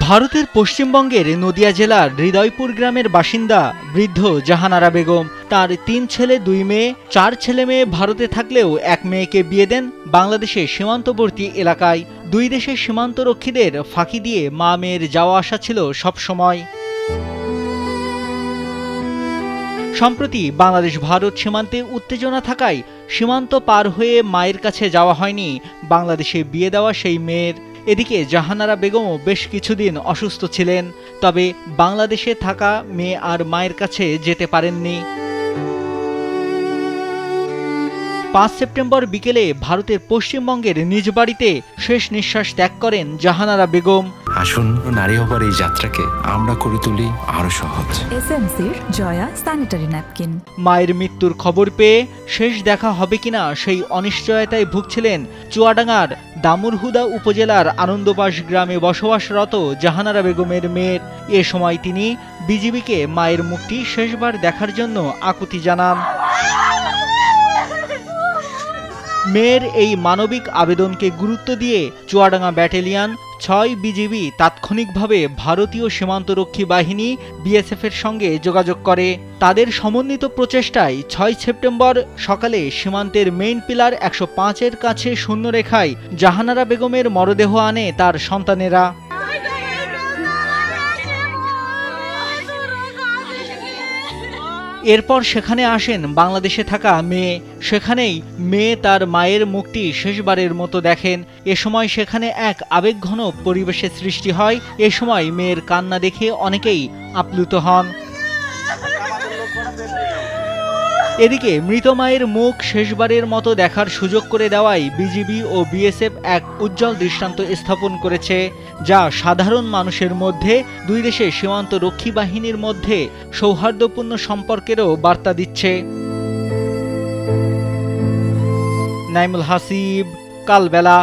ভারতের পশ্চিমবঙ্গের নদিয়া জেলার হৃদয়পুর গ্রামের বাসিন্দা বৃদ্ধ জাহানারা বেগম তার ৩ ছেলে ২ মেয়ে ৪ ছেলে মেয়ে ভারতে থাকলেও এক মেয়েকে বিয়ে দেন বাংলাদেশের সীমান্তবর্তী এলাকায়। দুই দেশের সীমান্তরক্ষীদের ফাঁকি দিয়ে মা মেয়ের যাওয়া আসা ছিল সবসময়। সম্প্রতি বাংলাদেশ ভারত সীমান্তে উত্তেজনা থাকায় সীমান্ত পার হয়ে মায়ের কাছে যাওয়া হয়নি বাংলাদেশে বিয়ে দেওয়া সেই মেয়ের। এদিকে জাহানারা বেগমও বেশ কিছুদিন অসুস্থ ছিলেন, তবে বাংলাদেশে থাকা মেয়ে আর মায়ের কাছে যেতে পারেননি। ৫ সেপ্টেম্বর বিকেলে ভারতের পশ্চিমবঙ্গের নিজ বাড়িতে শেষ নিঃশ্বাস ত্যাগ করেন জাহানারা বেগম। আসুন নারী হবার এই যাত্রাকে আমরা করে তুলি আরো সহজ। এসএমসির জয়া স্যানিটারি ন্যাপকিন। মায়ের মৃত্যুর খবর পেয়ে শেষ দেখা হবে কিনা সেই অনিশ্চয়তায় ভুগছিলেন চুয়াডাঙ্গার দামুরহুদা উপজেলার আনন্দবাস গ্রামে বসবাসরত জাহানারা বেগমের মেয়ের। এ সময় তিনি বিজিবিকে মায়ের মুখটি শেষবার দেখার জন্য আকুতি জানান। মেয়ের এই মানবিক আবেদনকে গুরুত্ব দিয়ে চুয়াডাঙ্গা ব্যাটালিয়ন ৬ বিজিবি তাৎক্ষণিকভাবে ভারতীয় সীমান্তরক্ষী বাহিনী বিএসএফের সঙ্গে যোগাযোগ করে। তাদের সমন্বিত প্রচেষ্টায় ৬ সেপ্টেম্বর সকালে সীমান্তের মেইন পিলার ১০৫-এর কাছে শূন্যরেখায় জাহানারা বেগমের মরদেহ আনে তার সন্তানেরা। এরপর সেখানে আসেন বাংলাদেশে থাকা মেয়ে। সেখানেই মেয়ে তার মায়ের মুখটি শেষবারের মতো দেখেন। এ সময় সেখানে এক আবেগঘন পরিবেশের সৃষ্টি হয়। এ সময় মেয়ের কান্না দেখে অনেকেই আপ্লুত হন। এদিকে মৃত মায়ের মুখ শেষবারের মতো দেখার সুযোগ করে দেওয়ায় বিজিবি ও বিএসএফ এক উজ্জ্বল দৃষ্টান্ত স্থাপন করেছে, যা সাধারণ মানুষের মধ্যে দুই দেশের সীমান্ত রক্ষী বাহিনীর মধ্যে সৌহার্দ্যপূর্ণ সম্পর্কেরও বার্তা দিচ্ছে। নাইমুল হাসিব, কালবেলা।